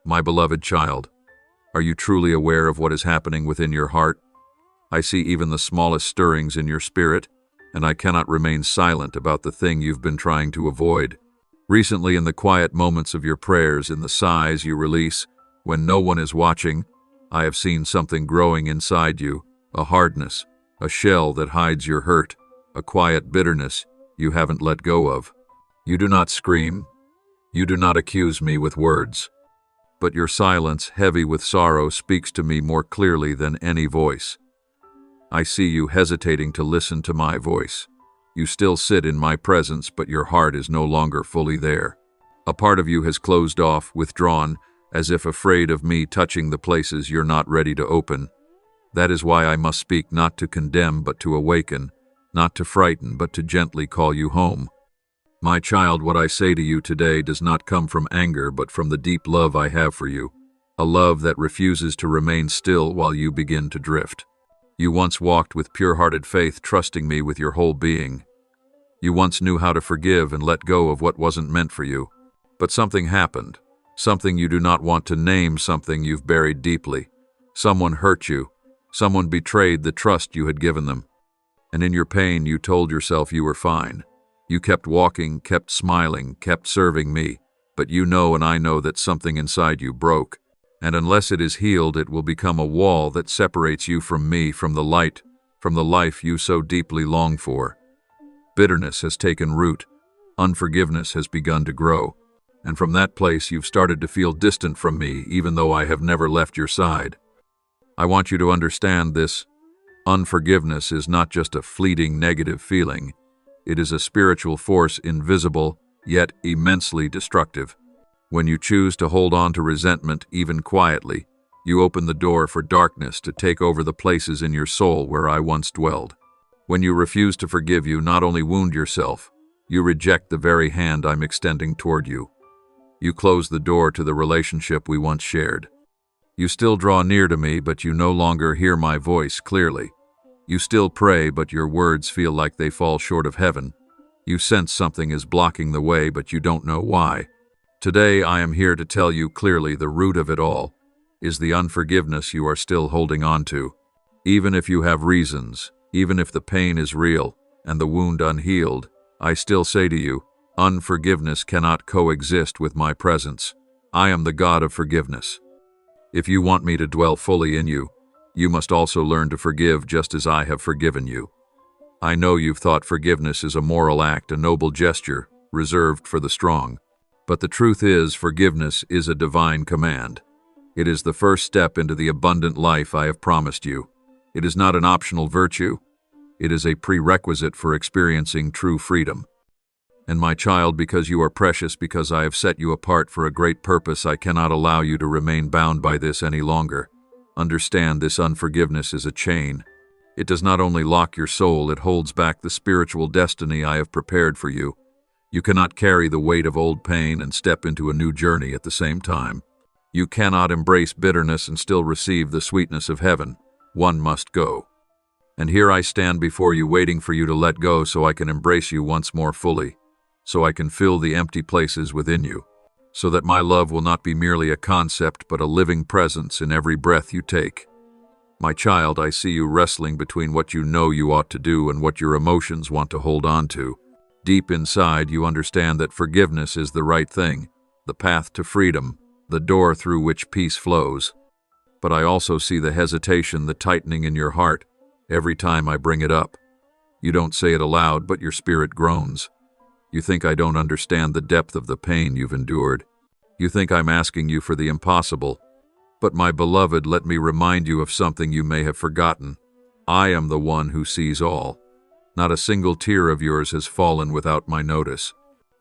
My beloved child, are you truly aware of what is happening within your heart? I see even the smallest stirrings in your spirit, and I cannot remain silent about the thing you've been trying to avoid. Recently, in the quiet moments of your prayers, in the sighs you release, when no one is watching, I have seen something growing inside you, a hardness, a shell that hides your hurt, a quiet bitterness you haven't let go of. You do not scream. You do not accuse me with words. But your silence, heavy with sorrow, speaks to me more clearly than any voice. I see you hesitating to listen to my voice. You still sit in my presence, but your heart is no longer fully there. A part of you has closed off, withdrawn, as if afraid of me touching the places you're not ready to open. That is why I must speak, not to condemn but to awaken, not to frighten but to gently call you home. My child, what I say to you today does not come from anger but from the deep love I have for you, a love that refuses to remain still while you begin to drift. You once walked with pure-hearted faith, trusting me with your whole being. You once knew how to forgive and let go of what wasn't meant for you. But something happened, something you do not want to name, something you've buried deeply. Someone hurt you. Someone betrayed the trust you had given them. And in your pain, you told yourself you were fine. You kept walking, kept smiling, kept serving me. But you know and I know that something inside you broke. And unless it is healed, it will become a wall that separates you from me, from the light, from the life you so deeply long for. Bitterness has taken root. Unforgiveness has begun to grow. And from that place, you've started to feel distant from me, even though I have never left your side. I want you to understand this. Unforgiveness is not just a fleeting negative feeling. It is a spiritual force, invisible, yet immensely destructive. When you choose to hold on to resentment, even quietly, you open the door for darkness to take over the places in your soul where I once dwelled. When you refuse to forgive, you not only wound yourself, you reject the very hand I'm extending toward you. You close the door to the relationship we once shared. You still draw near to me, but you no longer hear my voice clearly. You still pray, but your words feel like they fall short of heaven. You sense something is blocking the way, but you don't know why. Today, I am here to tell you clearly the root of it all is the unforgiveness you are still holding on to. Even if you have reasons, even if the pain is real and the wound unhealed, I still say to you, unforgiveness cannot coexist with my presence. I am the God of forgiveness. If you want me to dwell fully in you, you must also learn to forgive just as I have forgiven you. I know you've thought forgiveness is a moral act, a noble gesture, reserved for the strong. But the truth is, forgiveness is a divine command. It is the first step into the abundant life I have promised you. It is not an optional virtue. It is a prerequisite for experiencing true freedom. And my child, because you are precious, because I have set you apart for a great purpose, I cannot allow you to remain bound by this any longer. Understand, this unforgiveness is a chain. It does not only lock your soul, it holds back the spiritual destiny I have prepared for you. You cannot carry the weight of old pain and step into a new journey at the same time. You cannot embrace bitterness and still receive the sweetness of heaven. One must go. And here I stand before you, waiting for you to let go so I can embrace you once more fully, so I can fill the empty places within you, so that my love will not be merely a concept but a living presence in every breath you take. My child, I see you wrestling between what you know you ought to do and what your emotions want to hold on to. Deep inside, you understand that forgiveness is the right thing, the path to freedom, the door through which peace flows. But I also see the hesitation, the tightening in your heart every time I bring it up. You don't say it aloud, but your spirit groans. You think I don't understand the depth of the pain you've endured. You think I'm asking you for the impossible. But my beloved, let me remind you of something you may have forgotten. I am the one who sees all. Not a single tear of yours has fallen without my notice.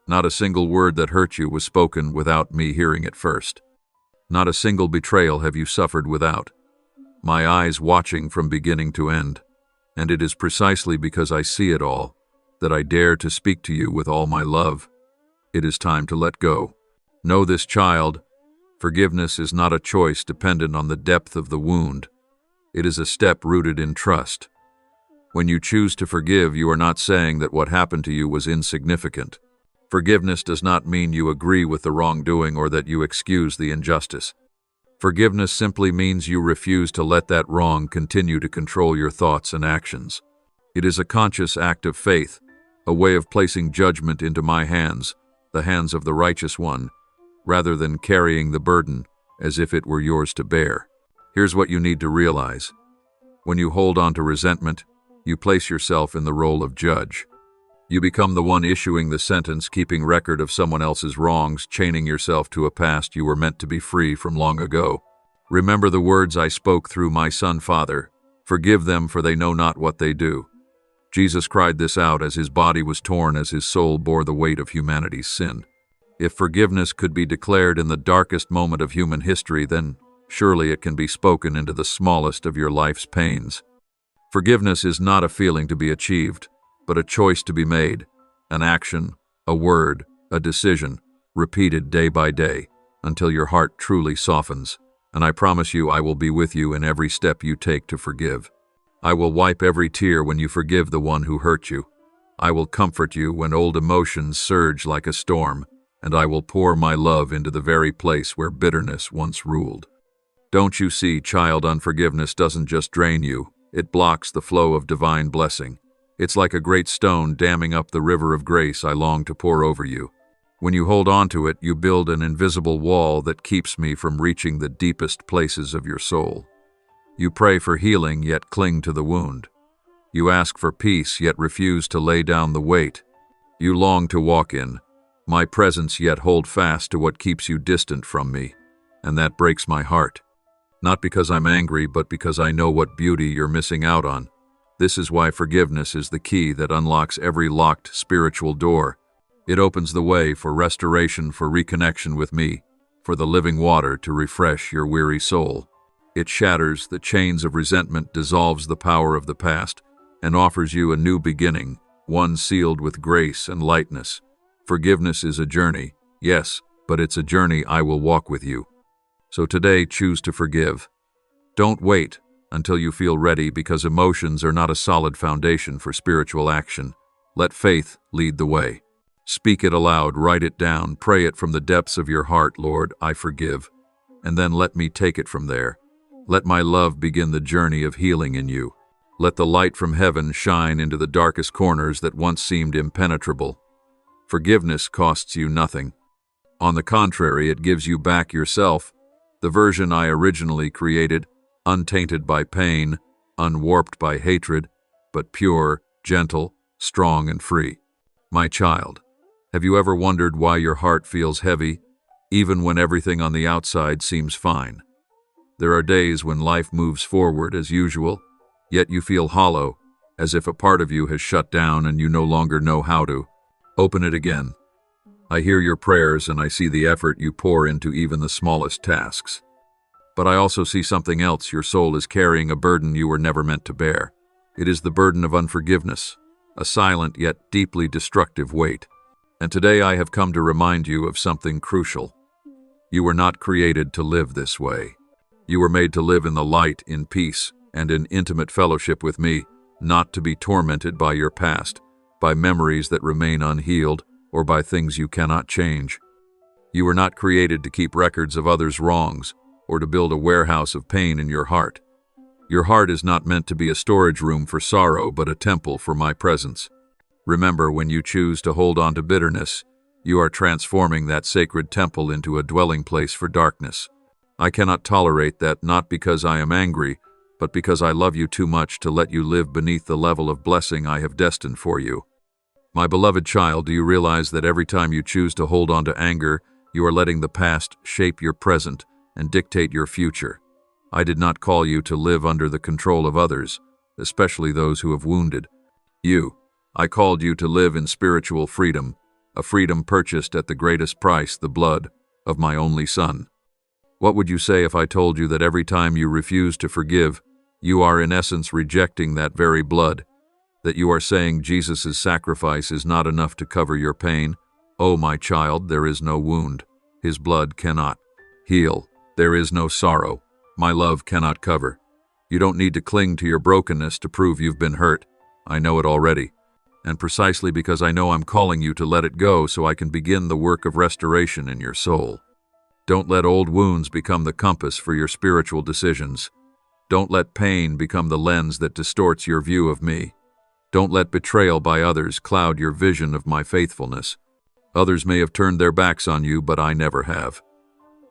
Not a single word that hurt you was spoken without me hearing it first. Not a single betrayal have you suffered without my eyes watching from beginning to end. And it is precisely because I see it all that I dare to speak to you with all my love. It is time to let go. Know this, child. Forgiveness is not a choice dependent on the depth of the wound. It is a step rooted in trust. When you choose to forgive, you are not saying that what happened to you was insignificant. Forgiveness does not mean you agree with the wrongdoing or that you excuse the injustice. Forgiveness simply means you refuse to let that wrong continue to control your thoughts and actions. It is a conscious act of faith, a way of placing judgment into my hands, the hands of the righteous one, rather than carrying the burden as if it were yours to bear. Here's what you need to realize. When you hold on to resentment, you place yourself in the role of judge. You become the one issuing the sentence, keeping record of someone else's wrongs, chaining yourself to a past you were meant to be free from long ago. Remember the words I spoke through my Son, Father. Forgive them, for they know not what they do. Jesus cried this out as his body was torn, as his soul bore the weight of humanity's sin. If forgiveness could be declared in the darkest moment of human history, then surely it can be spoken into the smallest of your life's pains. Forgiveness is not a feeling to be achieved, but a choice to be made, an action, a word, a decision, repeated day by day, until your heart truly softens. And I promise you, I will be with you in every step you take to forgive. I will wipe every tear when you forgive the one who hurt you. I will comfort you when old emotions surge like a storm, and I will pour my love into the very place where bitterness once ruled. Don't you see, child, unforgiveness doesn't just drain you, it blocks the flow of divine blessing. It's like a great stone damming up the river of grace I long to pour over you. When you hold on to it, you build an invisible wall that keeps me from reaching the deepest places of your soul. You pray for healing, yet cling to the wound. You ask for peace, yet refuse to lay down the weight. You long to walk in my presence, yet hold fast to what keeps you distant from me, and that breaks my heart. Not because I'm angry, but because I know what beauty you're missing out on. This is why forgiveness is the key that unlocks every locked spiritual door. It opens the way for restoration, for reconnection with me, for the living water to refresh your weary soul. It shatters the chains of resentment, dissolves the power of the past, and offers you a new beginning, one sealed with grace and lightness. Forgiveness is a journey, yes, but it's a journey I will walk with you. So today, choose to forgive. Don't wait until you feel ready, because emotions are not a solid foundation for spiritual action. Let faith lead the way. Speak it aloud, write it down, pray it from the depths of your heart. Lord, I forgive. And then let me take it from there. Let my love begin the journey of healing in you. Let the light from heaven shine into the darkest corners that once seemed impenetrable. Forgiveness costs you nothing. On the contrary, it gives you back yourself, the version I originally created, untainted by pain, unwarped by hatred, but pure, gentle, strong, and free. My child, have you ever wondered why your heart feels heavy, even when everything on the outside seems fine? There are days when life moves forward as usual, yet you feel hollow, as if a part of you has shut down and you no longer know how to open it again. I hear your prayers and I see the effort you pour into even the smallest tasks. But I also see something else. Your soul is carrying a burden you were never meant to bear. It is the burden of unforgiveness, a silent yet deeply destructive weight. And today I have come to remind you of something crucial. You were not created to live this way. You were made to live in the light, in peace, and in intimate fellowship with me, not to be tormented by your past, by memories that remain unhealed, or by things you cannot change. You were not created to keep records of others' wrongs, or to build a warehouse of pain in your heart. Your heart is not meant to be a storage room for sorrow, but a temple for my presence. Remember, when you choose to hold on to bitterness, you are transforming that sacred temple into a dwelling place for darkness. I cannot tolerate that, not because I am angry, but because I love you too much to let you live beneath the level of blessing I have destined for you. My beloved child, do you realize that every time you choose to hold on to anger, you are letting the past shape your present and dictate your future? I did not call you to live under the control of others, especially those who have wounded you. I called you to live in spiritual freedom, a freedom purchased at the greatest price, the blood of my only Son. What would you say if I told you that every time you refuse to forgive, you are in essence rejecting that very blood? That you are saying Jesus' sacrifice is not enough to cover your pain? Oh, my child, there is no wound. His blood cannot heal. There is no sorrow my love cannot cover. You don't need to cling to your brokenness to prove you've been hurt. I know it already. and precisely because I know I'm calling you to let it go so I can begin the work of restoration in your soul. Don't let old wounds become the compass for your spiritual decisions. Don't let pain become the lens that distorts your view of me. Don't let betrayal by others cloud your vision of my faithfulness. Others may have turned their backs on you, but I never have.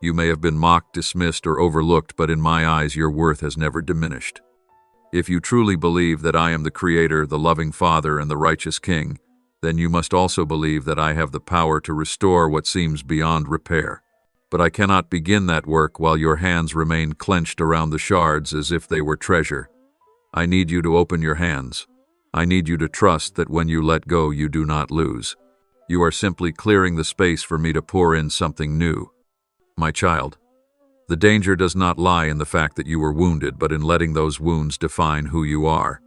You may have been mocked, dismissed, or overlooked, but in my eyes your worth has never diminished. If you truly believe that I am the Creator, the loving Father, and the righteous King, then you must also believe that I have the power to restore what seems beyond repair. But I cannot begin that work while your hands remain clenched around the shards as if they were treasure. I need you to open your hands. I need you to trust that when you let go, you do not lose. You are simply clearing the space for me to pour in something new. My child, the danger does not lie in the fact that you were wounded, but in letting those wounds define who you are.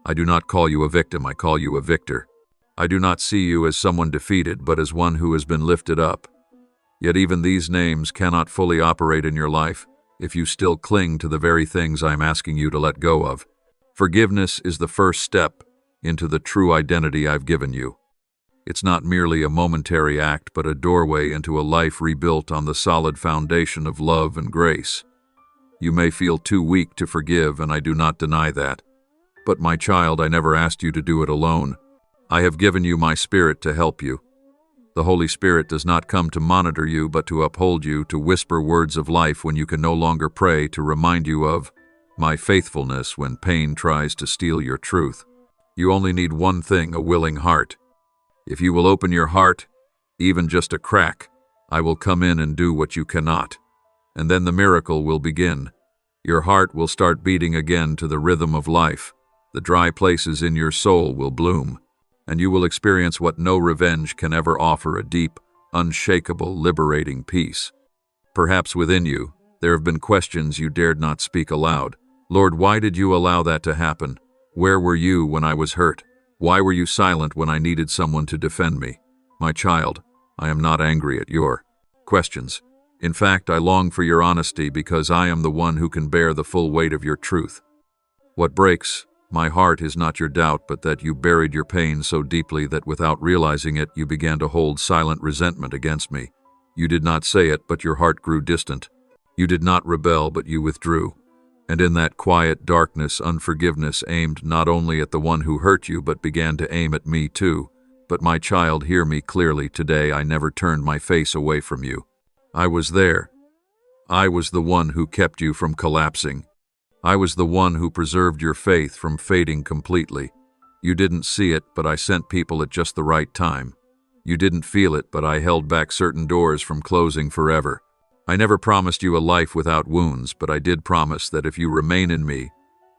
I do not call you a victim, I call you a victor. I do not see you as someone defeated, but as one who has been lifted up. Yet even these names cannot fully operate in your life if you still cling to the very things I am asking you to let go of. Forgiveness is the first step into the true identity I've given you. It's not merely a momentary act, but a doorway into a life rebuilt on the solid foundation of love and grace. You may feel too weak to forgive, and I do not deny that. But my child, I never asked you to do it alone. I have given you my Spirit to help you. The Holy Spirit does not come to monitor you, but to uphold you, to whisper words of life when you can no longer pray, to remind you of my faithfulness when pain tries to steal your truth. You only need one thing, a willing heart. If you will open your heart, even just a crack, I will come in and do what you cannot. And then the miracle will begin. Your heart will start beating again to the rhythm of life. The dry places in your soul will bloom. And you will experience what no revenge can ever offer, a deep, unshakable, liberating peace. Perhaps within you, there have been questions you dared not speak aloud. Lord, why did you allow that to happen? Where were you when I was hurt? Why were you silent when I needed someone to defend me? My child, I am not angry at your questions. In fact, I long for your honesty because I am the one who can bear the full weight of your truth. What breaks my heart is not your doubt, but that you buried your pain so deeply that without realizing it, you began to hold silent resentment against me. You did not say it, but your heart grew distant. You did not rebel, but you withdrew. And in that quiet darkness, unforgiveness aimed not only at the one who hurt you, but began to aim at me too. But my child, hear me clearly today. I never turned my face away from you. I was there. I was the one who kept you from collapsing. I was the one who preserved your faith from fading completely. You didn't see it, but I sent people at just the right time. You didn't feel it, but I held back certain doors from closing forever. I never promised you a life without wounds, but I did promise that if you remain in me,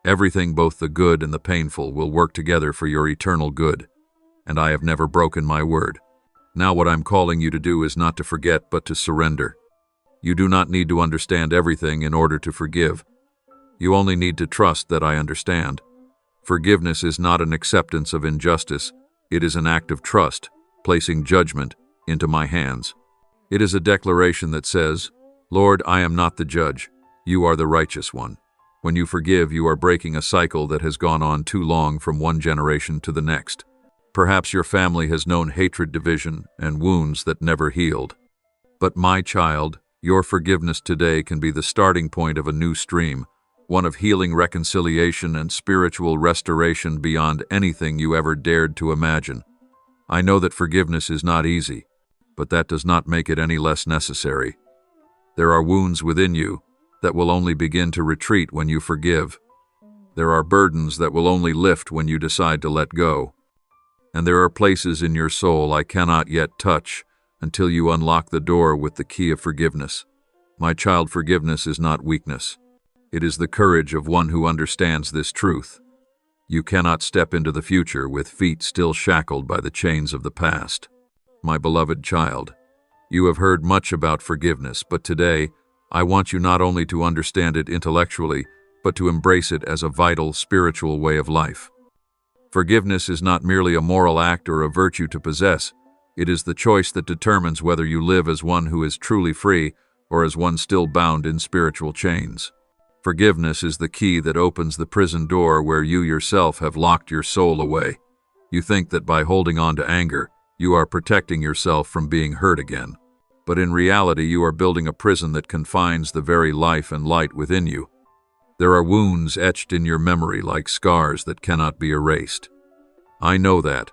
everything, both the good and the painful, will work together for your eternal good. And I have never broken my word. Now what I'm calling you to do is not to forget, but to surrender. You do not need to understand everything in order to forgive. You only need to trust that I understand. Forgiveness is not an acceptance of injustice. It is an act of trust, placing judgment into my hands. It is a declaration that says, Lord, I am not the judge. You are the righteous one. When you forgive, you are breaking a cycle that has gone on too long from one generation to the next. Perhaps your family has known hatred, division, and wounds that never healed. But my child, your forgiveness today can be the starting point of a new stream, one of healing, reconciliation, and spiritual restoration beyond anything you ever dared to imagine. I know that forgiveness is not easy, but that does not make it any less necessary. There are wounds within you that will only begin to retreat when you forgive. There are burdens that will only lift when you decide to let go. And there are places in your soul I cannot yet touch until you unlock the door with the key of forgiveness. My child, forgiveness is not weakness. It is the courage of one who understands this truth. You cannot step into the future with feet still shackled by the chains of the past. My beloved child, you have heard much about forgiveness, but today I want you not only to understand it intellectually, but to embrace it as a vital spiritual way of life. Forgiveness is not merely a moral act or a virtue to possess. It is the choice that determines whether you live as one who is truly free or as one still bound in spiritual chains. Forgiveness is the key that opens the prison door where you yourself have locked your soul away. You think that by holding on to anger, you are protecting yourself from being hurt again. But in reality, you are building a prison that confines the very life and light within you. There are wounds etched in your memory like scars that cannot be erased. I know that.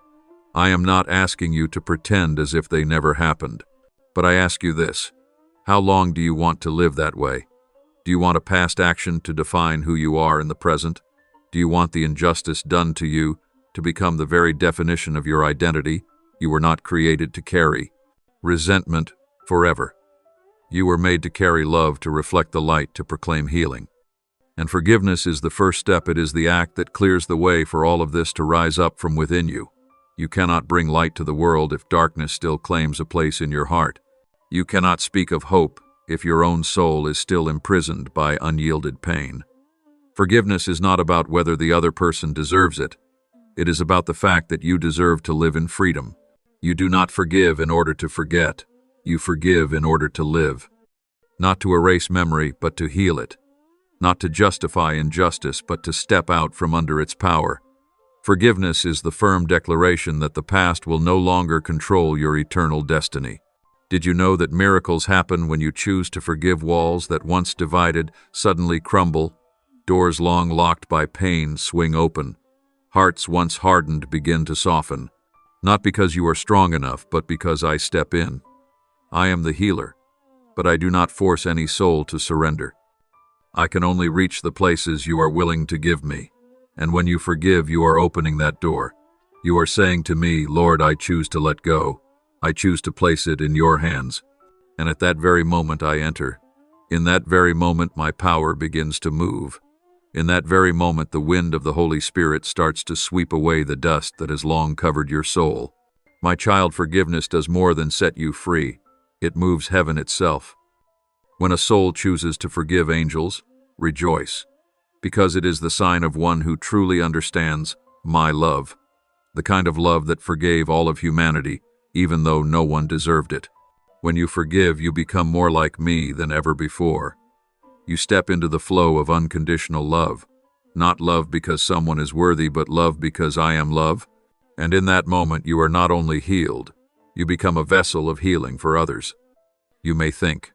I am not asking you to pretend as if they never happened. But I ask you this: how long do you want to live that way? Do you want a past action to define who you are in the present? Do you want the injustice done to you to become the very definition of your identity you were not created to carry? Resentment forever. You were made to carry love, to reflect the light, to proclaim healing. And forgiveness is the first step. It is the act that clears the way for all of this to rise up from within you. You cannot bring light to the world if darkness still claims a place in your heart. You cannot speak of hope if your own soul is still imprisoned by unyielded pain. Forgiveness is not about whether the other person deserves it. It is about the fact that you deserve to live in freedom. You do not forgive in order to forget. You forgive in order to live. Not to erase memory, but to heal it. Not to justify injustice, but to step out from under its power. Forgiveness is the firm declaration that the past will no longer control your eternal destiny. Did you know that miracles happen when you choose to forgive? Walls that once divided suddenly crumble. Doors long locked by pain swing open. Hearts once hardened begin to soften. Not because you are strong enough, but because I step in. I am the healer, but I do not force any soul to surrender. I can only reach the places you are willing to give me. And when you forgive, you are opening that door. You are saying to me, Lord, I choose to let go. I choose to place it in your hands. And at that very moment I enter. In that very moment my power begins to move. In that very moment the wind of the Holy Spirit starts to sweep away the dust that has long covered your soul. My child, forgiveness does more than set you free. It moves heaven itself. When a soul chooses to forgive, angels rejoice, because it is the sign of one who truly understands my love, the kind of love that forgave all of humanity, even though no one deserved it. When you forgive, you become more like me than ever before. You step into the flow of unconditional love, not love because someone is worthy, but love because I am love. And in that moment, you are not only healed, you become a vessel of healing for others. You may think,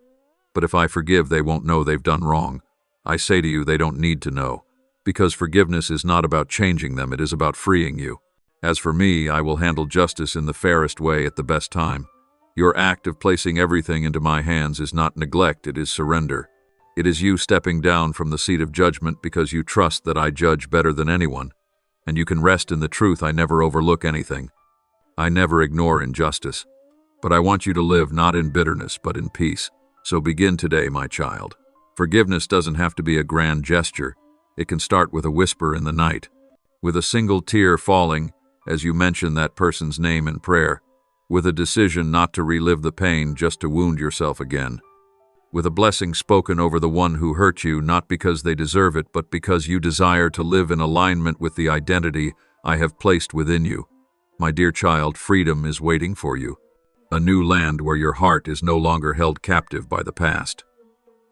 but if I forgive, they won't know they've done wrong. I say to you, they don't need to know, because forgiveness is not about changing them, it is about freeing you. As for me, I will handle justice in the fairest way at the best time. Your act of placing everything into my hands is not neglect, it is surrender. It is you stepping down from the seat of judgment because you trust that I judge better than anyone, and you can rest in the truth. I never overlook anything. I never ignore injustice. But I want you to live not in bitterness, but in peace. So begin today, my child. Forgiveness doesn't have to be a grand gesture. It can start with a whisper in the night, with a single tear falling as you mention that person's name in prayer, with a decision not to relive the pain just to wound yourself again, with a blessing spoken over the one who hurt you, not because they deserve it, but because you desire to live in alignment with the identity I have placed within you. My dear child, freedom is waiting for you. A new land where your heart is no longer held captive by the past.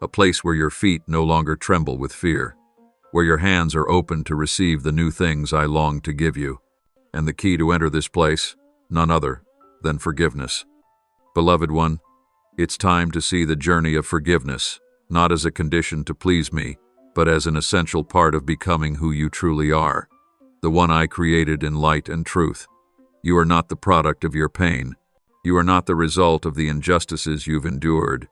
A place where your feet no longer tremble with fear. Where your hands are open to receive the new things I long to give you. And the key to enter this place, none other than forgiveness. Beloved one, it's time to see the journey of forgiveness, not as a condition to please me, but as an essential part of becoming who you truly are. The one I created in light and truth. You are not the product of your pain. You are not the result of the injustices you've endured.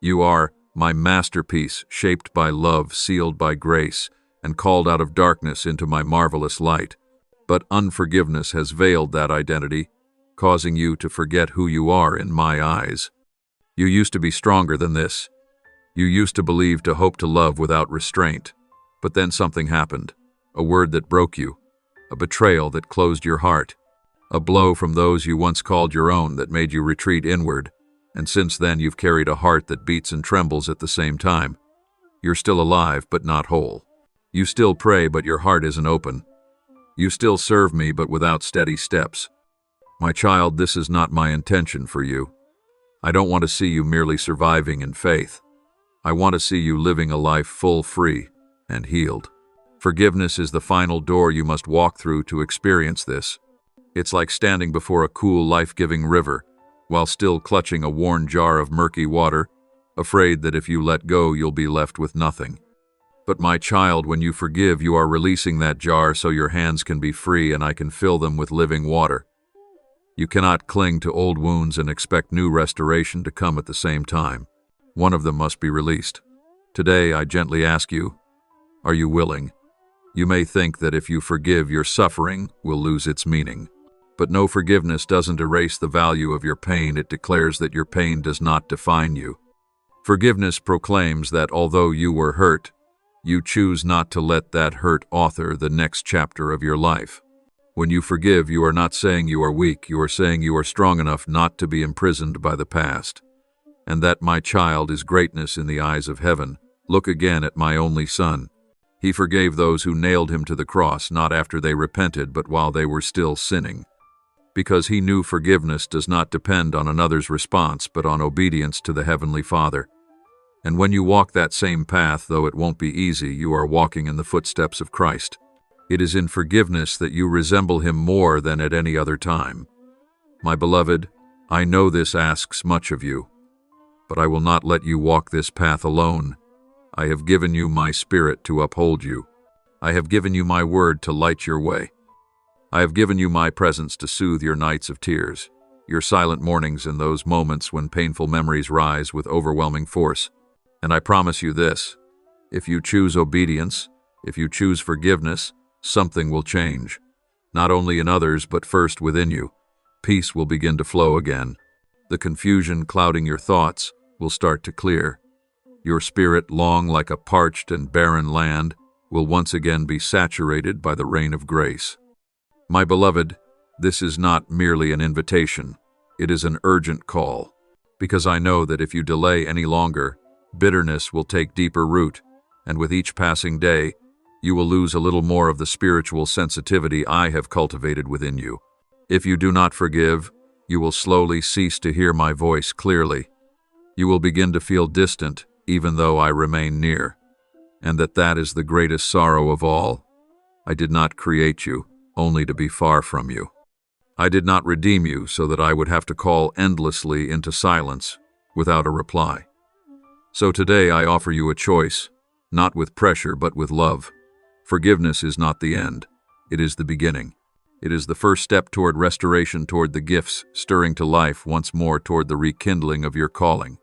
You are my masterpiece, shaped by love, sealed by grace, and called out of darkness into my marvelous light. But unforgiveness has veiled that identity, causing you to forget who you are in my eyes. You used to be stronger than this. You used to believe, to hope, to love without restraint. But then something happened. A word that broke you. A betrayal that closed your heart. A blow from those you once called your own that made you retreat inward. And since then you've carried a heart that beats and trembles at the same time. You're still alive, but not whole. You still pray, but your heart isn't open. You still serve me, but without steady steps. My child, this is not my intention for you. I don't want to see you merely surviving in faith. I want to see you living a life full, free, and healed. Forgiveness is the final door you must walk through to experience this. It's like standing before a cool, life-giving river, while still clutching a worn jar of murky water, afraid that if you let go, you'll be left with nothing. But my child, when you forgive, you are releasing that jar so your hands can be free and I can fill them with living water. You cannot cling to old wounds and expect new restoration to come at the same time. One of them must be released. Today, I gently ask you, are you willing? You may think that if you forgive, your suffering will lose its meaning. But no, forgiveness doesn't erase the value of your pain. It declares that your pain does not define you. Forgiveness proclaims that although you were hurt, you choose not to let that hurt author the next chapter of your life. When you forgive, you are not saying you are weak. You are saying you are strong enough not to be imprisoned by the past. And that, my child, is greatness in the eyes of heaven. Look again at my only son. He forgave those who nailed him to the cross, not after they repented, but while they were still sinning. Because he knew forgiveness does not depend on another's response, but on obedience to the Heavenly Father. And when you walk that same path, though it won't be easy, you are walking in the footsteps of Christ. It is in forgiveness that you resemble him more than at any other time. My beloved, I know this asks much of you, but I will not let you walk this path alone. I have given you my Spirit to uphold you. I have given you my word to light your way. I have given you my presence to soothe your nights of tears, your silent mornings, and those moments when painful memories rise with overwhelming force. And I promise you this, if you choose obedience, if you choose forgiveness, something will change. Not only in others, but first within you. Peace will begin to flow again. The confusion clouding your thoughts will start to clear. Your spirit, long like a parched and barren land, will once again be saturated by the rain of grace. My beloved, this is not merely an invitation. It is an urgent call, because I know that if you delay any longer, bitterness will take deeper root, and with each passing day, you will lose a little more of the spiritual sensitivity I have cultivated within you. If you do not forgive, you will slowly cease to hear my voice clearly. You will begin to feel distant, even though I remain near, and that is the greatest sorrow of all. I did not create you only to be far from you. I did not redeem you so that I would have to call endlessly into silence without a reply. So today I offer you a choice, not with pressure but with love. Forgiveness is not the end. It is the beginning. It is the first step toward restoration, toward the gifts stirring to life once more, toward the rekindling of your calling.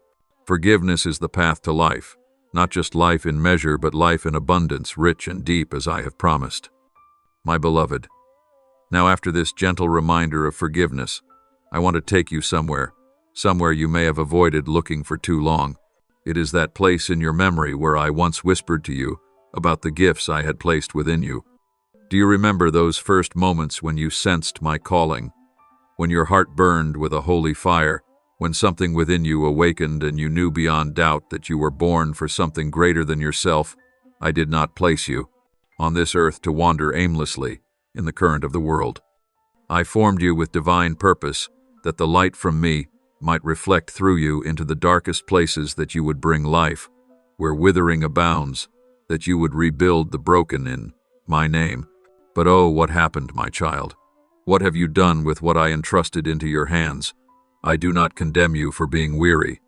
Forgiveness is the path to life, not just life in measure, but life in abundance, rich and deep as I have promised. My beloved, now after this gentle reminder of forgiveness, I want to take you somewhere you may have avoided looking for too long. It is that place in your memory where I once whispered to you about the gifts I had placed within you. Do you remember those first moments when you sensed my calling, when your heart burned with a holy fire, when something within you awakened and you knew beyond doubt that you were born for something greater than yourself? I did not place you on this earth to wander aimlessly in the current of the world. I formed you with divine purpose, that the light from me might reflect through you into the darkest places, that you would bring life where withering abounds, that you would rebuild the broken in my name. But oh, what happened, my child? What have you done with what I entrusted into your hands? I do not condemn you for being weary.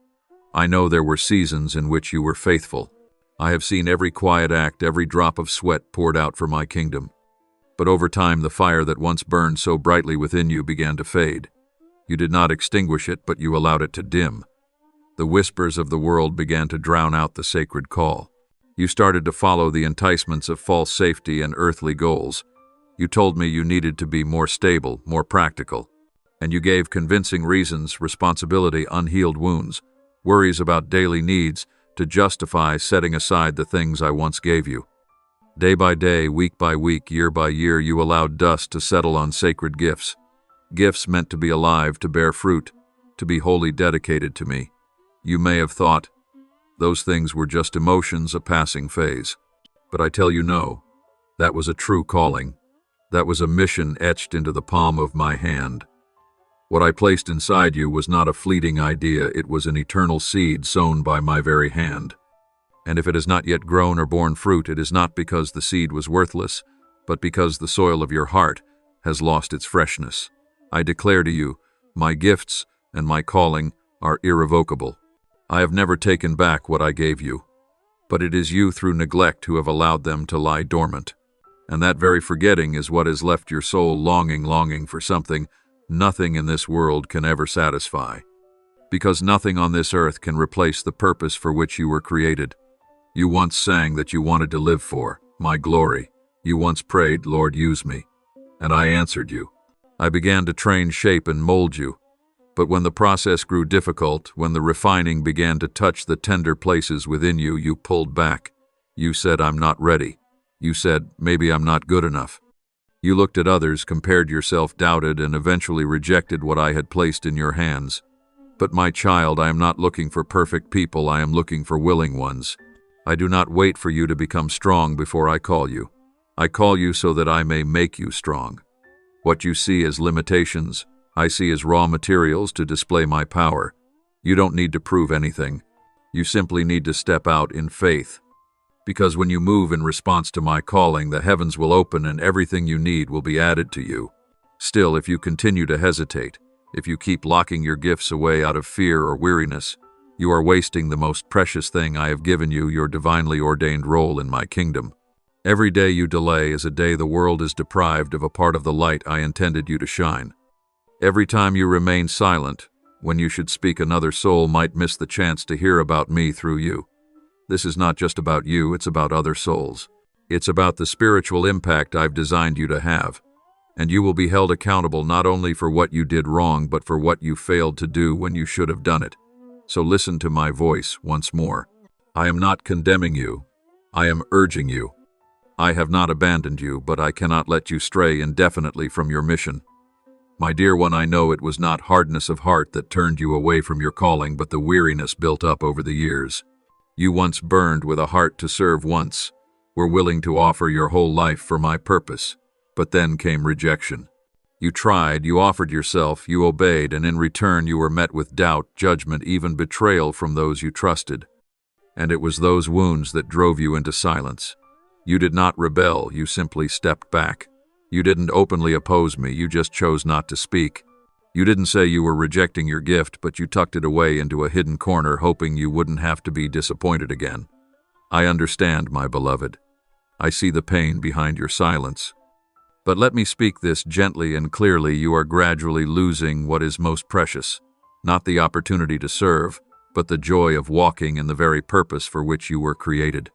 I know there were seasons in which you were faithful. I have seen every quiet act, every drop of sweat poured out for my kingdom. But over time, the fire that once burned so brightly within you began to fade. You did not extinguish it, but you allowed it to dim. The whispers of the world began to drown out the sacred call. You started to follow the enticements of false safety and earthly goals. You told me you needed to be more stable, more practical. And you gave convincing reasons, responsibility, unhealed wounds, worries about daily needs, to justify setting aside the things I once gave you. Day by day, week by week, year by year, you allowed dust to settle on sacred gifts. Gifts meant to be alive, to bear fruit, to be wholly dedicated to me. You may have thought those things were just emotions, a passing phase. But I tell you no, that was a true calling. That was a mission etched into the palm of my hand. What I placed inside you was not a fleeting idea, it was an eternal seed sown by my very hand. And if it has not yet grown or borne fruit, it is not because the seed was worthless, but because the soil of your heart has lost its freshness. I declare to you, my gifts and my calling are irrevocable. I have never taken back what I gave you, but it is you through neglect who have allowed them to lie dormant. And that very forgetting is what has left your soul longing for something nothing in this world can ever satisfy. Because nothing on this earth can replace the purpose for which you were created. You once sang that you wanted to live for my glory. You once prayed, Lord, use me. And I answered you. I began to train, shape, and mold you. But when the process grew difficult, when the refining began to touch the tender places within you, you pulled back. You said, I'm not ready. You said, maybe I'm not good enough. You looked at others, compared yourself, doubted, and eventually rejected what I had placed in your hands. But my child, I am not looking for perfect people, I am looking for willing ones. I do not wait for you to become strong before I call you. I call you so that I may make you strong. What you see as limitations, I see as raw materials to display my power. You don't need to prove anything. You simply need to step out in faith. Because when you move in response to my calling, the heavens will open and everything you need will be added to you. Still, if you continue to hesitate, if you keep locking your gifts away out of fear or weariness, you are wasting the most precious thing I have given you, your divinely ordained role in my kingdom. Every day you delay is a day the world is deprived of a part of the light I intended you to shine. Every time you remain silent, when you should speak, another soul might miss the chance to hear about me through you. This is not just about you, it's about other souls. It's about the spiritual impact I've designed you to have. And you will be held accountable not only for what you did wrong, but for what you failed to do when you should have done it. So listen to my voice once more. I am not condemning you. I am urging you. I have not abandoned you, but I cannot let you stray indefinitely from your mission. My dear one, I know it was not hardness of heart that turned you away from your calling, but the weariness built up over the years. You once burned with a heart to serve, once were willing to offer your whole life for my purpose. But then came rejection. You tried, you offered yourself, you obeyed, and in return you were met with doubt, judgment, even betrayal from those you trusted. And it was those wounds that drove you into silence. You did not rebel, you simply stepped back. You didn't openly oppose me, you just chose not to speak. You didn't say you were rejecting your gift, but you tucked it away into a hidden corner, hoping you wouldn't have to be disappointed again. I understand, my beloved. I see the pain behind your silence. But let me speak this gently and clearly. You are gradually losing what is most precious, not the opportunity to serve, but the joy of walking in the very purpose for which you were created.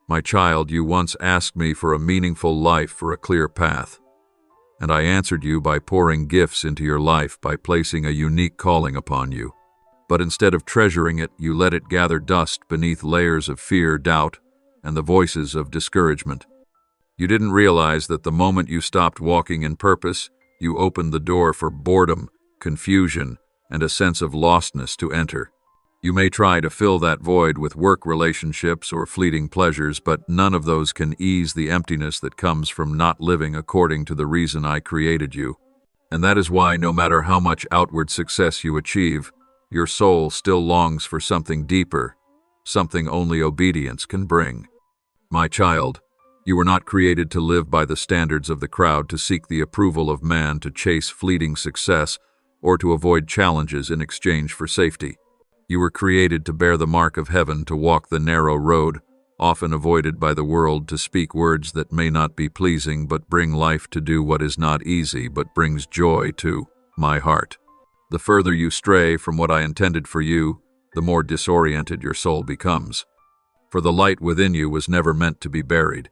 My child, you once asked me for a meaningful life, for a clear path. And I answered you by pouring gifts into your life, by placing a unique calling upon you. But instead of treasuring it, you let it gather dust beneath layers of fear, doubt, and the voices of discouragement. You didn't realize that the moment you stopped walking in purpose, you opened the door for boredom, confusion, and a sense of lostness to enter. You may try to fill that void with work relationships or fleeting pleasures, but none of those can ease the emptiness that comes from not living according to the reason I created you. And that is why, no matter how much outward success you achieve, your soul still longs for something deeper, something only obedience can bring. My child, you were not created to live by the standards of the crowd, to seek the approval of man, to chase fleeting success, or to avoid challenges in exchange for safety. You were created to bear the mark of heaven, to walk the narrow road, often avoided by the world, to speak words that may not be pleasing but bring life, to do what is not easy but brings joy to my heart. The further you stray from what I intended for you, the more disoriented your soul becomes. For the light within you was never meant to be buried.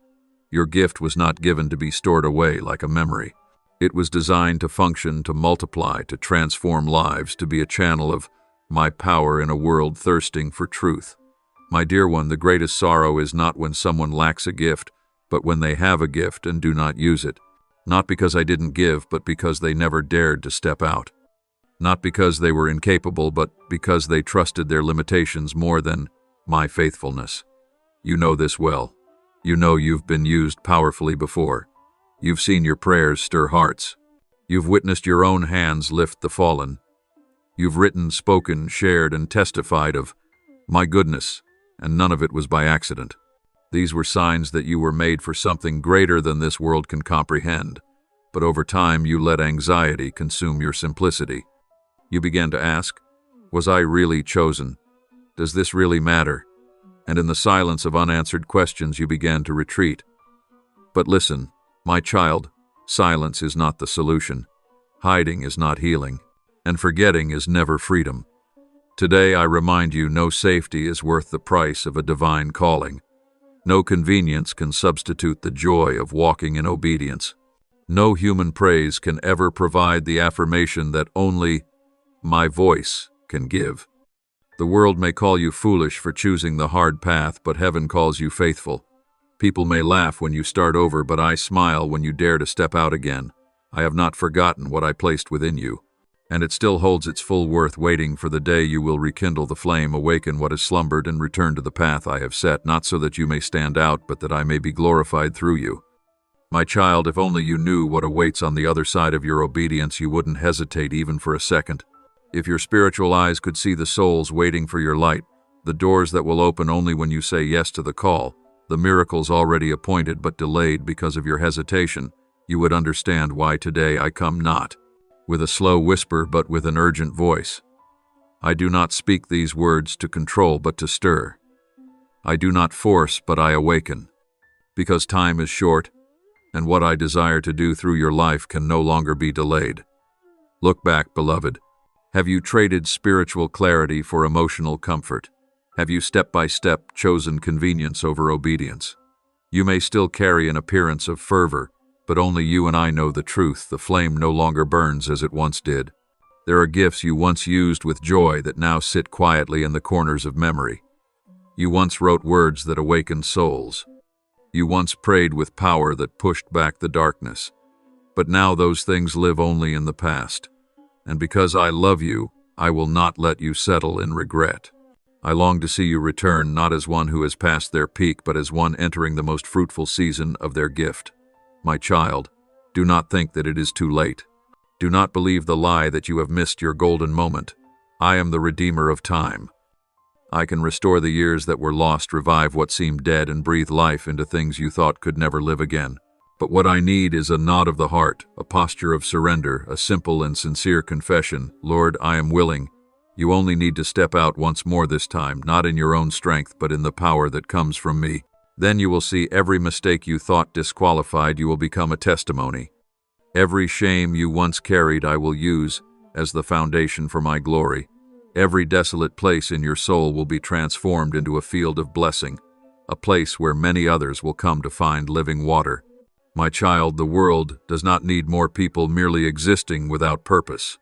Your gift was not given to be stored away like a memory. It was designed to function, to multiply, to transform lives, to be a channel of my power in a world thirsting for truth. My dear one, the greatest sorrow is not when someone lacks a gift, but when they have a gift and do not use it. Not because I didn't give, but because they never dared to step out. Not because they were incapable, but because they trusted their limitations more than my faithfulness. You know this well. You know you've been used powerfully before. You've seen your prayers stir hearts. You've witnessed your own hands lift the fallen. You've written, spoken, shared, and testified of my goodness, and none of it was by accident. These were signs that you were made for something greater than this world can comprehend. But over time, you let anxiety consume your simplicity. You began to ask, was I really chosen? Does this really matter? And in the silence of unanswered questions, you began to retreat. But listen, my child, silence is not the solution. Hiding is not healing. And forgetting is never freedom. Today I remind you, no safety is worth the price of a divine calling. No convenience can substitute the joy of walking in obedience. No human praise can ever provide the affirmation that only my voice can give. The world may call you foolish for choosing the hard path, but heaven calls you faithful. People may laugh when you start over, but I smile when you dare to step out again. I have not forgotten what I placed within you, and it still holds its full worth, waiting for the day you will rekindle the flame, awaken what has slumbered, and return to the path I have set, not so that you may stand out, but that I may be glorified through you. My child, if only you knew what awaits on the other side of your obedience, you wouldn't hesitate even for a second. If your spiritual eyes could see the souls waiting for your light, the doors that will open only when you say yes to the call, the miracles already appointed but delayed because of your hesitation, you would understand why today I come not with a slow whisper but with an urgent voice. I do not speak these words to control but to stir. I do not force but I awaken. Because time is short, and what I desire to do through your life can no longer be delayed. Look back, beloved. Have you traded spiritual clarity for emotional comfort? Have you step by step chosen convenience over obedience? You may still carry an appearance of fervor, but only you and I know the truth. The flame no longer burns as it once did. There are gifts you once used with joy that now sit quietly in the corners of memory. You once wrote words that awakened souls. You once prayed with power that pushed back the darkness. But now those things live only in the past. And because I love you, I will not let you settle in regret. I long to see you return, not as one who has passed their peak, but as one entering the most fruitful season of their gift. My child, do not think that it is too late. Do not believe the lie that you have missed your golden moment. I am the Redeemer of time. I can restore the years that were lost, revive what seemed dead, and breathe life into things you thought could never live again. But what I need is a nod of the heart, a posture of surrender, a simple and sincere confession. Lord, I am willing. You only need to step out once more this time, not in your own strength, but in the power that comes from me. Then you will see every mistake you thought disqualified you will become a testimony. Every shame you once carried I will use as the foundation for my glory. Every desolate place in your soul will be transformed into a field of blessing, a place where many others will come to find living water. My child, the world does not need more people merely existing without purpose.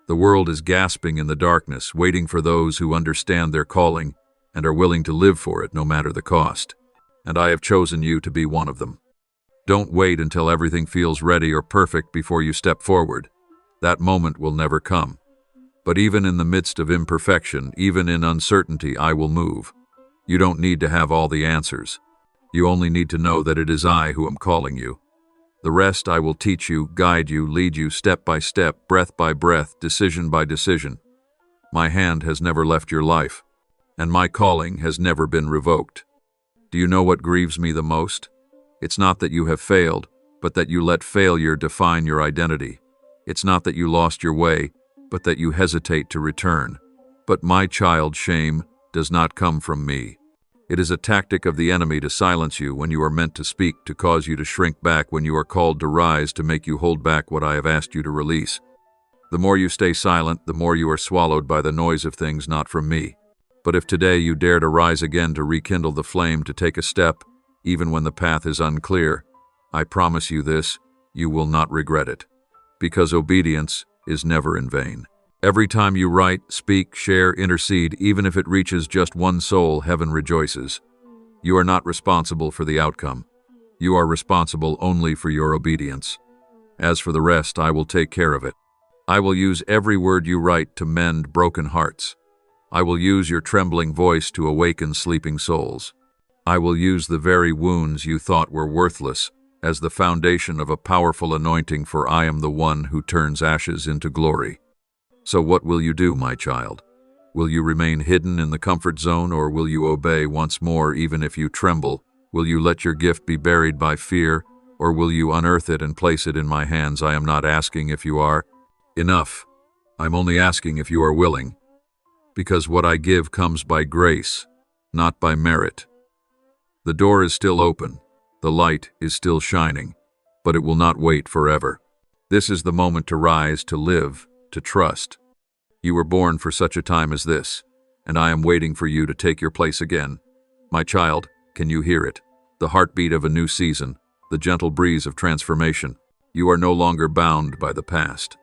The world is gasping in the darkness, waiting for those who understand their calling and are willing to live for it no matter the cost. And I have chosen you to be one of them. Don't wait until everything feels ready or perfect before you step forward. That moment will never come. But even in the midst of imperfection, even in uncertainty, I will move. You don't need to have all the answers. You only need to know that it is I who am calling you. The rest I will teach you, guide you, lead you step by step, breath by breath, decision by decision. My hand has never left your life, and my calling has never been revoked. Do you know what grieves me the most? It's not that you have failed, but that you let failure define your identity. It's not that you lost your way, but that you hesitate to return. But my child, shame does not come from me. It is a tactic of the enemy to silence you when you are meant to speak, to cause you to shrink back when you are called to rise, to make you hold back what I have asked you to release. The more you stay silent, the more you are swallowed by the noise of things not from me. But if today you dare to rise again, to rekindle the flame, to take a step, even when the path is unclear, I promise you this, you will not regret it. Because obedience is never in vain. Every time you write, speak, share, intercede, even if it reaches just one soul, heaven rejoices. You are not responsible for the outcome. You are responsible only for your obedience. As for the rest, I will take care of it. I will use every word you write to mend broken hearts. I will use your trembling voice to awaken sleeping souls. I will use the very wounds you thought were worthless as the foundation of a powerful anointing, for I am the one who turns ashes into glory. So what will you do, my child? Will you remain hidden in the comfort zone, or will you obey once more even if you tremble? Will you let your gift be buried by fear, Or will you unearth it and place it in my hands? I am not asking if you are. Enough. I'm only asking if you are willing. Because what I give comes by grace, not by merit. The door is still open. The light is still shining, but it will not wait forever. This is the moment to rise, to live, to trust. You were born for such a time as this, and I am waiting for you to take your place again. My child, can you hear it? The heartbeat of a new season, the gentle breeze of transformation. You are no longer bound by the past.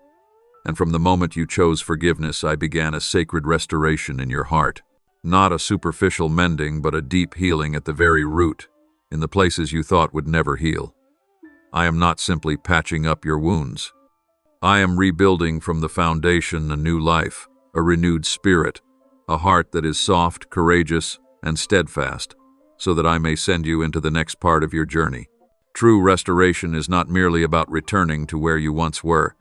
And from the moment you chose forgiveness, I began a sacred restoration in your heart. Not a superficial mending, but a deep healing at the very root, in the places you thought would never heal. I am not simply patching up your wounds. I am rebuilding from the foundation a new life, a renewed spirit, a heart that is soft, courageous, and steadfast, so that I may send you into the next part of your journey. True restoration is not merely about returning to where you once were.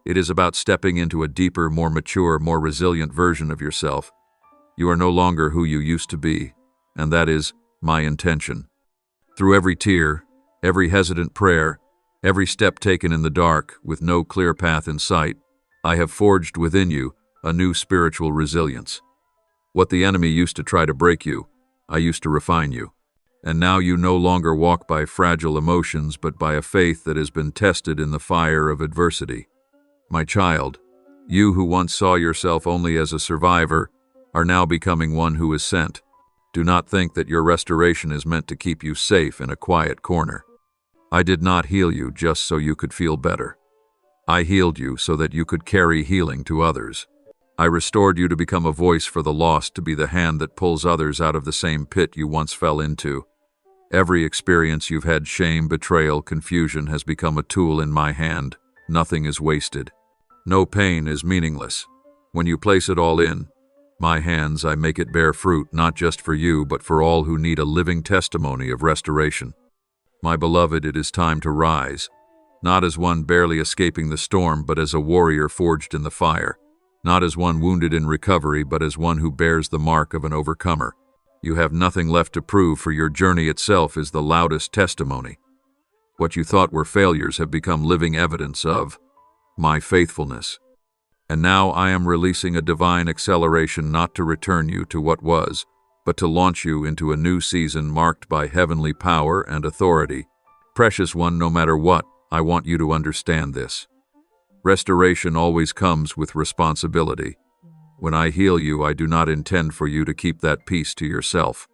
It is about stepping into a deeper, more mature, more resilient version of yourself. You are no longer who you used to be, and that is my intention. Through every tear, every hesitant prayer, every step taken in the dark with no clear path in sight, I have forged within you a new spiritual resilience. What the enemy used to try to break you, I used to refine you. And now you no longer walk by fragile emotions, but by a faith that has been tested in the fire of adversity. My child, you who once saw yourself only as a survivor are now becoming one who is sent. Do not think that your restoration is meant to keep you safe in a quiet corner. I did not heal you just so you could feel better. I healed you so that you could carry healing to others. I restored you to become a voice for the lost, to be the hand that pulls others out of the same pit you once fell into. Every experience you've had, shame, betrayal, confusion, has become a tool in my hand. Nothing is wasted. No pain is meaningless. When you place it all in my hands, I make it bear fruit, not just for you, but for all who need a living testimony of restoration. My beloved, it is time to rise, not as one barely escaping the storm, but as a warrior forged in the fire, not as one wounded in recovery, but as one who bears the mark of an overcomer. You have nothing left to prove, for your journey itself is the loudest testimony. What you thought were failures have become living evidence of my faithfulness. And now I am releasing a divine acceleration, not to return you to what was, but to launch you into a new season marked by heavenly power and authority. Precious one, no matter what, I want you to understand this. Restoration always comes with responsibility. When I heal you, I do not intend for you to keep that peace to yourself.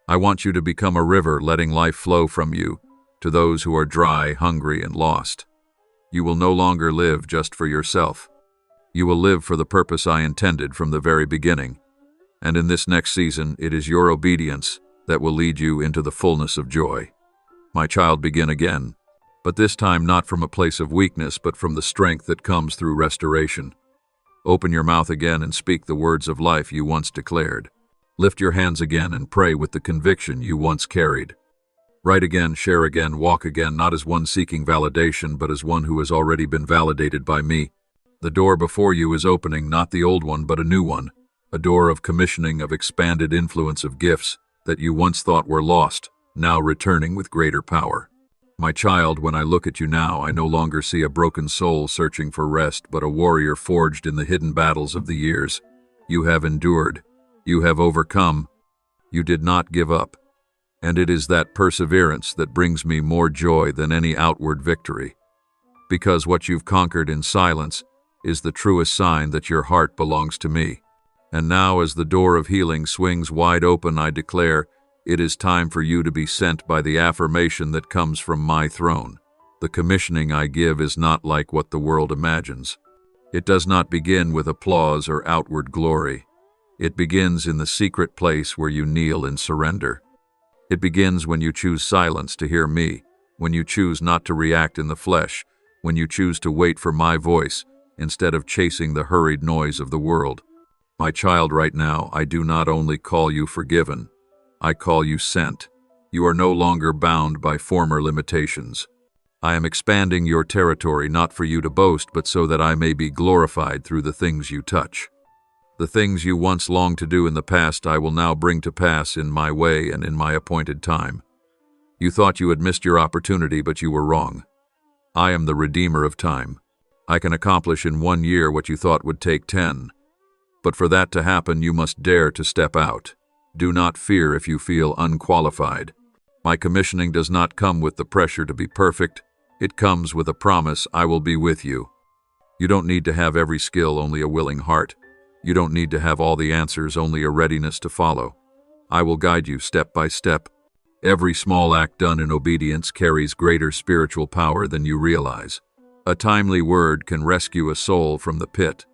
I want you to become a river, letting life flow from you to those who are dry, hungry, and lost. You will no longer live just for yourself. You will live for the purpose I intended from the very beginning. And in this next season, it is your obedience that will lead you into the fullness of joy. My child, begin again, but this time not from a place of weakness, but from the strength that comes through restoration. Open your mouth again and speak the words of life you once declared. Lift your hands again and pray with the conviction you once carried. Write again, share again, walk again, not as one seeking validation, but as one who has already been validated by me. The door before you is opening, not the old one, but a new one. A door of commissioning, of expanded influence, of gifts that you once thought were lost, now returning with greater power. My child, when I look at you now, I no longer see a broken soul searching for rest, but a warrior forged in the hidden battles of the years. You have endured. You have overcome. You did not give up. And it is that perseverance that brings me more joy than any outward victory. Because what you've conquered in silence is the truest sign that your heart belongs to me. And now, as the door of healing swings wide open, I declare, it is time for you to be sent by the affirmation that comes from my throne. The commissioning I give is not like what the world imagines. It does not begin with applause or outward glory. It begins in the secret place where you kneel in surrender. It begins when you choose silence to hear me, when you choose not to react in the flesh, when you choose to wait for my voice instead of chasing the hurried noise of the world. My child, right now, I do not only call you forgiven, I call you sent. You are no longer bound by former limitations. I am expanding your territory, not for you to boast, but so that I may be glorified through the things you touch. The things you once longed to do in the past, I will now bring to pass in my way and in my appointed time. You thought you had missed your opportunity, but you were wrong. I am the Redeemer of time. I can accomplish in 1 year what you thought would take 10. But for that to happen, you must dare to step out. Do not fear if you feel unqualified. My commissioning does not come with the pressure to be perfect. It comes with a promise: I will be with you. You don't need to have every skill, only a willing heart. You don't need to have all the answers, only a readiness to follow. I will guide you step by step. Every small act done in obedience carries greater spiritual power than you realize. A timely word can rescue a soul from the pit.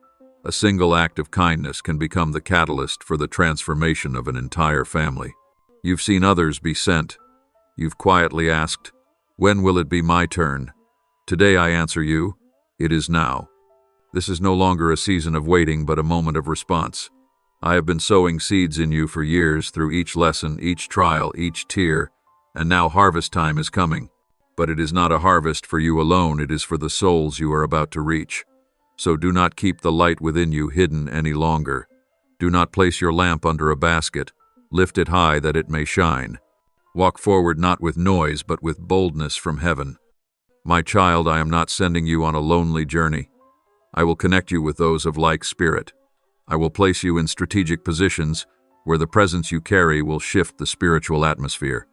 A single act of kindness can become the catalyst for the transformation of an entire family. You've seen others be sent. You've quietly asked, "When will it be my turn?" Today I answer you, it is now. This is no longer a season of waiting, but a moment of response. I have been sowing seeds in you for years, through each lesson, each trial, each tear, and now harvest time is coming. But it is not a harvest for you alone, it is for the souls you are about to reach. So do not keep the light within you hidden any longer. Do not place your lamp under a basket. Lift it high that it may shine. Walk forward not with noise, but with boldness from heaven. My child, I am not sending you on a lonely journey. I will connect you with those of like spirit. I will place you in strategic positions where the presence you carry will shift the spiritual atmosphere.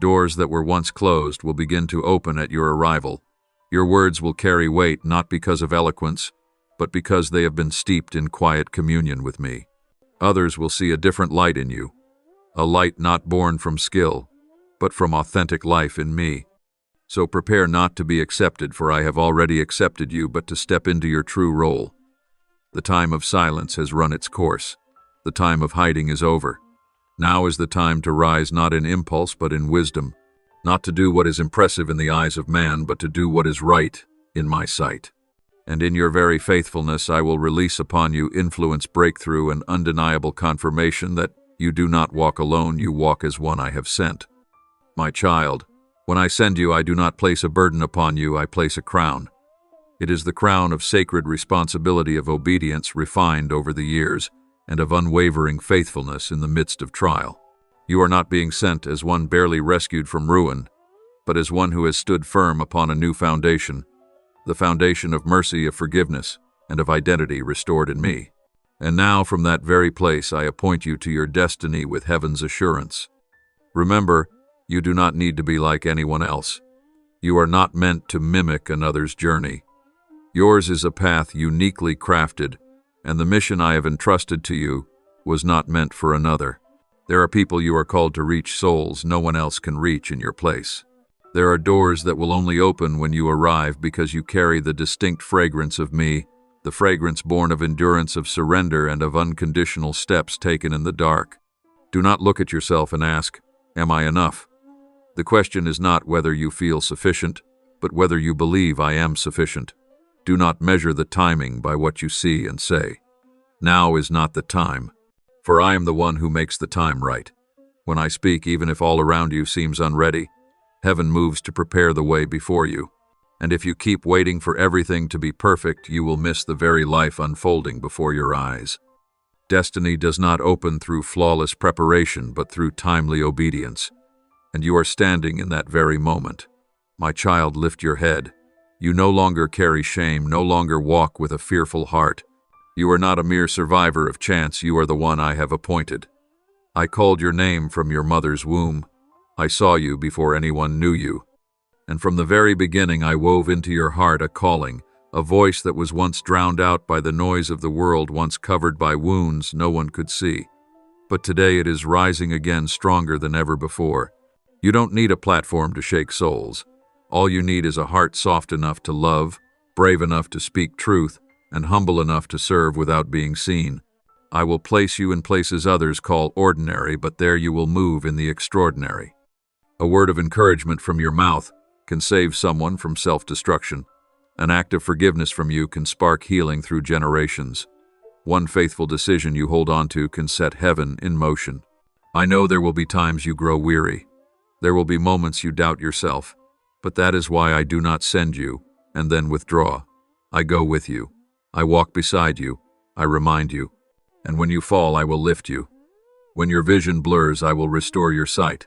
Doors that were once closed will begin to open at your arrival. Your words will carry weight, not because of eloquence, but because they have been steeped in quiet communion with me. Others will see a different light in you, a light not born from skill, but from authentic life in me. So prepare not to be accepted, for I have already accepted you, but to step into your true role. The time of silence has run its course. The time of hiding is over. Now is the time to rise, not in impulse, but in wisdom. Not to do what is impressive in the eyes of man, but to do what is right in my sight. And in your very faithfulness I will release upon you influence, breakthrough, and undeniable confirmation that you do not walk alone, you walk as one I have sent. My child, when I send you, I do not place a burden upon you, I place a crown. It is the crown of sacred responsibility, of obedience refined over the years, and of unwavering faithfulness in the midst of trial. You are not being sent as one barely rescued from ruin, but as one who has stood firm upon a new foundation, the foundation of mercy, of forgiveness, and of identity restored in me. And now from that very place I appoint you to your destiny with heaven's assurance. Remember, you do not need to be like anyone else. You are not meant to mimic another's journey. Yours is a path uniquely crafted, and the mission I have entrusted to you was not meant for another. There are people you are called to reach, souls no one else can reach in your place. There are doors that will only open when you arrive, because you carry the distinct fragrance of me, the fragrance born of endurance, of surrender, and of unconditional steps taken in the dark. Do not look at yourself and ask, "Am I enough?" The question is not whether you feel sufficient, but whether you believe I am sufficient. Do not measure the timing by what you see and say. Now is not the time, for I am the one who makes the time right. When I speak, even if all around you seems unready, heaven moves to prepare the way before you. And if you keep waiting for everything to be perfect, you will miss the very life unfolding before your eyes. Destiny does not open through flawless preparation, but through timely obedience. And you are standing in that very moment. My child, lift your head. You no longer carry shame, no longer walk with a fearful heart. You are not a mere survivor of chance, you are the one I have appointed. I called your name from your mother's womb. I saw you before anyone knew you. And from the very beginning I wove into your heart a calling, a voice that was once drowned out by the noise of the world, once covered by wounds no one could see. But today it is rising again, stronger than ever before. You don't need a platform to shake souls. All you need is a heart soft enough to love, brave enough to speak truth, and humble enough to serve without being seen. I will place you in places others call ordinary, but there you will move in the extraordinary. A word of encouragement from your mouth can save someone from self-destruction. An act of forgiveness from you can spark healing through generations. One faithful decision you hold on to can set heaven in motion. I know there will be times you grow weary. There will be moments you doubt yourself. But that is why I do not send you and then withdraw. I go with you. I walk beside you. I remind you. And when you fall, I will lift you. When your vision blurs, I will restore your sight.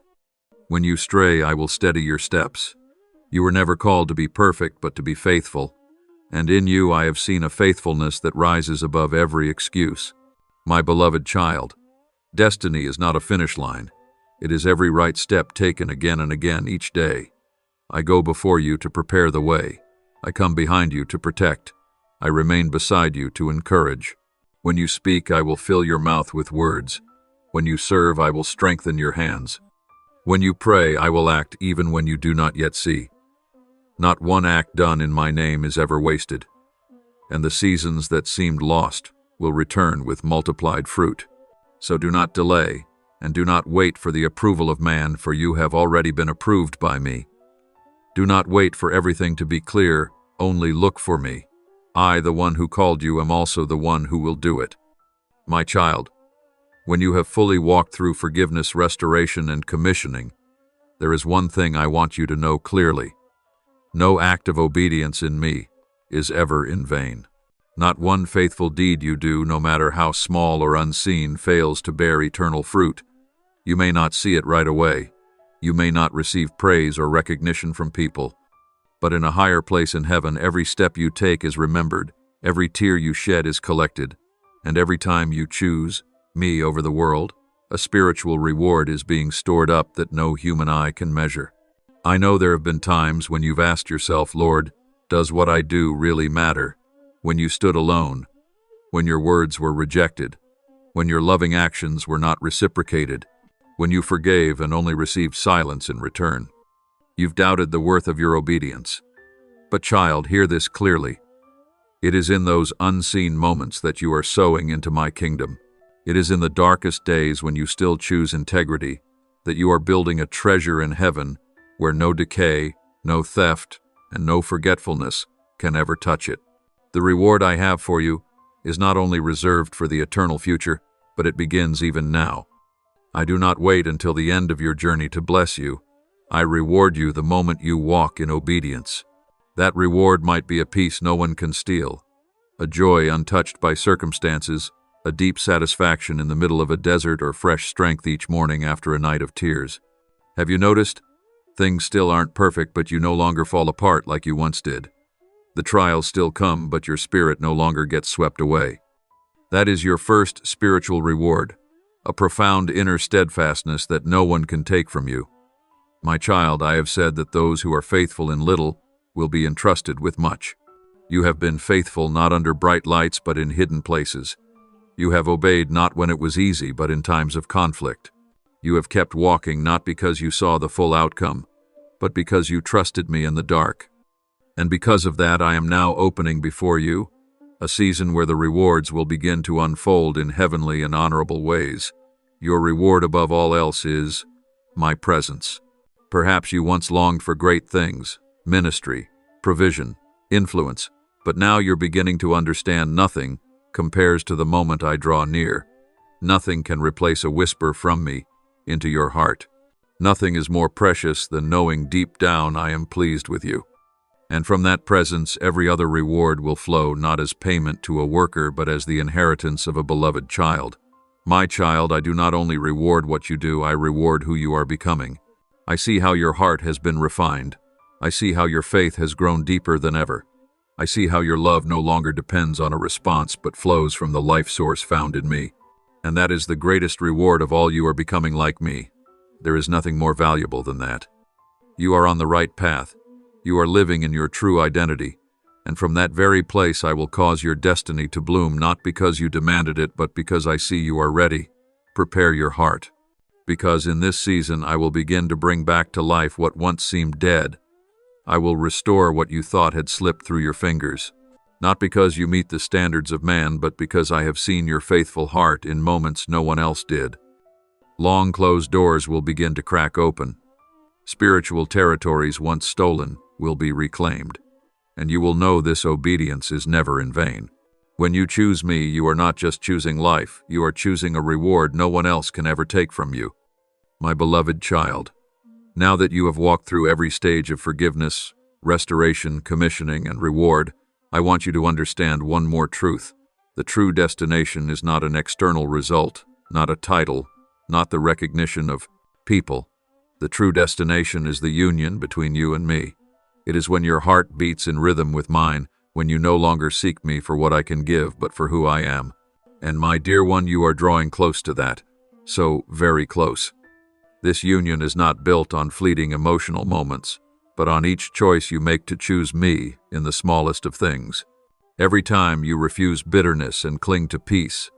When you stray, I will steady your steps. You were never called to be perfect, but to be faithful. And in you I have seen a faithfulness that rises above every excuse. My beloved child, destiny is not a finish line. It is every right step taken again and again each day. I go before you to prepare the way. I come behind you to protect. I remain beside you to encourage. When you speak, I will fill your mouth with words. When you serve, I will strengthen your hands. When you pray, I will act even when you do not yet see. Not one act done in my name is ever wasted, and the seasons that seemed lost will return with multiplied fruit. So do not delay, and do not wait for the approval of man, for you have already been approved by me. Do not wait for everything to be clear, only look for me. I, the one who called you, am also the one who will do it. My child, when you have fully walked through forgiveness, restoration, and commissioning, there is one thing I want you to know clearly. No act of obedience in me is ever in vain. Not one faithful deed you do, no matter how small or unseen, fails to bear eternal fruit. You may not see it right away. You may not receive praise or recognition from people. But in a higher place in heaven, every step you take is remembered, every tear you shed is collected, and every time you choose me over the world, a spiritual reward is being stored up that no human eye can measure. I know there have been times when you've asked yourself, Lord, does what I do really matter? When you stood alone, when your words were rejected, when your loving actions were not reciprocated, when you forgave and only received silence in return. You've doubted the worth of your obedience. But child, hear this clearly. It is in those unseen moments that you are sowing into my kingdom. It is in the darkest days when you still choose integrity that you are building a treasure in heaven where no decay, no theft, and no forgetfulness can ever touch it. The reward I have for you is not only reserved for the eternal future, but it begins even now. I do not wait until the end of your journey to bless you. I reward you the moment you walk in obedience. That reward might be a peace no one can steal, a joy untouched by circumstances, a deep satisfaction in the middle of a desert, or fresh strength each morning after a night of tears. Have you noticed? Things still aren't perfect, but you no longer fall apart like you once did. The trials still come, but your spirit no longer gets swept away. That is your first spiritual reward, a profound inner steadfastness that no one can take from you. My child, I have said that those who are faithful in little will be entrusted with much. You have been faithful not under bright lights, but in hidden places. You have obeyed not when it was easy, but in times of conflict. You have kept walking not because you saw the full outcome, but because you trusted me in the dark. And because of that, I am now opening before you a season where the rewards will begin to unfold in heavenly and honorable ways. Your reward above all else is my presence. Perhaps you once longed for great things, ministry, provision, influence, but now you're beginning to understand nothing compares to the moment I draw near. Nothing can replace a whisper from me into your heart. Nothing is more precious than knowing deep down I am pleased with you. And from that presence, every other reward will flow not as payment to a worker, but as the inheritance of a beloved child. My child, I do not only reward what you do, I reward who you are becoming. I see how your heart has been refined. I see how your faith has grown deeper than ever. I see how your love no longer depends on a response, but flows from the life source found in me. And that is the greatest reward of all. You are becoming like me. There is nothing more valuable than that. You are on the right path. You are living in your true identity. And from that very place I will cause your destiny to bloom, not because you demanded it, but because I see you are ready. Prepare your heart. Because in this season I will begin to bring back to life what once seemed dead. I will restore what you thought had slipped through your fingers. Not because you meet the standards of man, but because I have seen your faithful heart in moments no one else did. Long closed doors will begin to crack open. Spiritual territories once stolen will be reclaimed. And you will know this obedience is never in vain. When you choose me, you are not just choosing life, you are choosing a reward no one else can ever take from you. My beloved child, now that you have walked through every stage of forgiveness, restoration, commissioning, and reward, I want you to understand one more truth. The true destination is not an external result, not a title, not the recognition of people. The true destination is the union between you and me. It is when your heart beats in rhythm with mine, when you no longer seek me for what I can give, but for who I am. And my dear one, you are drawing close to that. So very close. This union is not built on fleeting emotional moments, but on each choice you make to choose me in the smallest of things. Every time you refuse bitterness and cling to peace.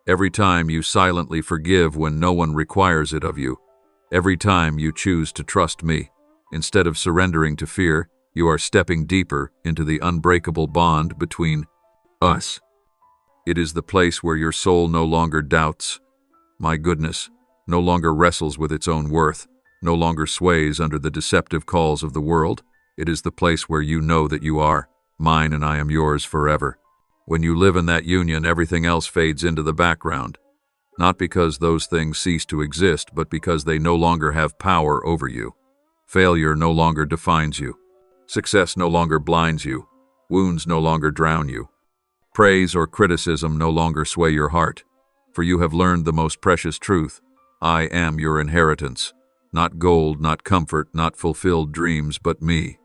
Every time you silently forgive when no one requires it of you. Every time you choose to trust me. Instead of surrendering to fear, you are stepping deeper into the unbreakable bond between us. It is the place where your soul no longer doubts. My goodness, no longer wrestles with its own worth, no longer sways under the deceptive calls of the world. It is the place where you know that you are mine and I am yours forever. When you live in that union, everything else fades into the background. Not because those things cease to exist, but because they no longer have power over you. Failure no longer defines you. Success no longer blinds you. Wounds no longer drown you. Praise or criticism no longer sway your heart. For you have learned the most precious truth. I am your inheritance. Not gold, not comfort, not fulfilled dreams, but me.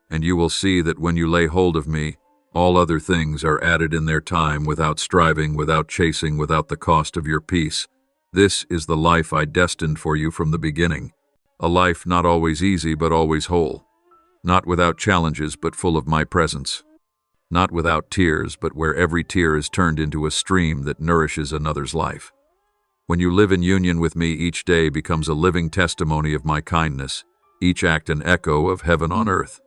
And you will see that when you lay hold of me, all other things are added in their time, without striving, without chasing, without the cost of your peace. This is the life I destined for you from the beginning. A life not always easy, but always whole. Not without challenges, but full of my presence. Not without tears, but where every tear is turned into a stream that nourishes another's life. When you live in union with me, each day becomes a living testimony of my kindness, each act an echo of heaven on earth.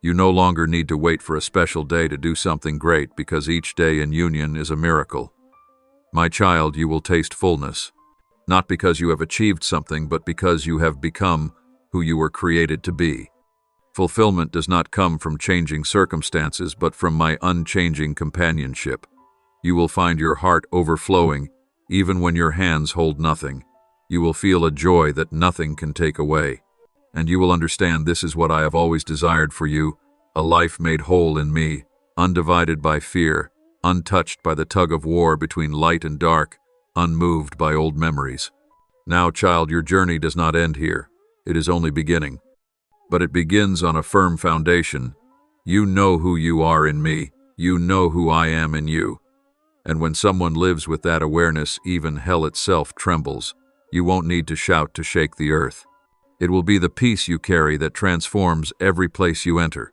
You no longer need to wait for a special day to do something great, because each day in union is a miracle. My child, you will taste fullness, not because you have achieved something, but because you have become who you were created to be. Fulfillment does not come from changing circumstances, but from my unchanging companionship. You will find your heart overflowing, even when your hands hold nothing. You will feel a joy that nothing can take away. And you will understand this is what I have always desired for you, a life made whole in me, undivided by fear, untouched by the tug of war between light and dark, unmoved by old memories. Now, child, your journey does not end here. It is only beginning. But it begins on a firm foundation. You know who you are in me. You know who I am in you. And when someone lives with that awareness, even hell itself trembles. You won't need to shout to shake the earth. It will be the peace you carry that transforms every place you enter.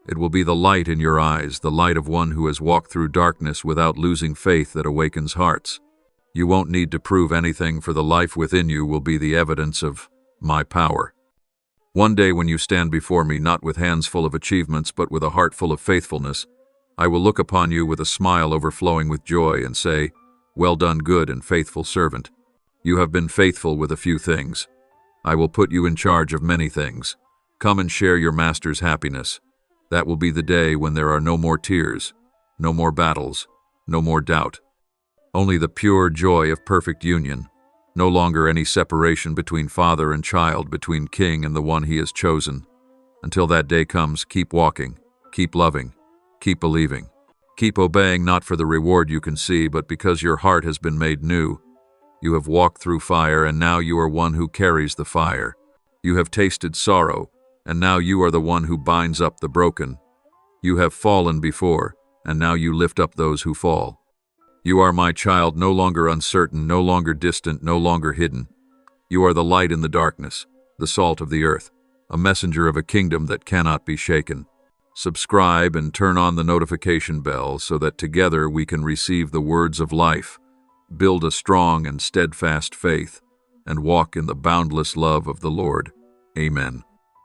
It will be the light in your eyes, the light of one who has walked through darkness without losing faith, that awakens hearts. You won't need to prove anything, for the life within you will be the evidence of my power. One day when you stand before me, not with hands full of achievements, but with a heart full of faithfulness, I will look upon you with a smile overflowing with joy and say, "Well done, good and faithful servant. You have been faithful with a few things. I will put you in charge of many things. Come and share your master's happiness." That will be the day when there are no more tears, no more battles, no more doubt. Only the pure joy of perfect union. No longer any separation between father and child, between king and the one he has chosen. Until that day comes, keep walking, keep loving, keep believing. Keep obeying, not for the reward you can see, but because your heart has been made new. You have walked through fire, and now you are one who carries the fire. You have tasted sorrow, and now you are the one who binds up the broken. You have fallen before, and now you lift up those who fall. You are my child, no longer uncertain, no longer distant, no longer hidden. You are the light in the darkness, the salt of the earth, a messenger of a kingdom that cannot be shaken. Subscribe and turn on the notification bell so that together we can receive the words of life, build a strong and steadfast faith, and walk in the boundless love of the Lord. Amen.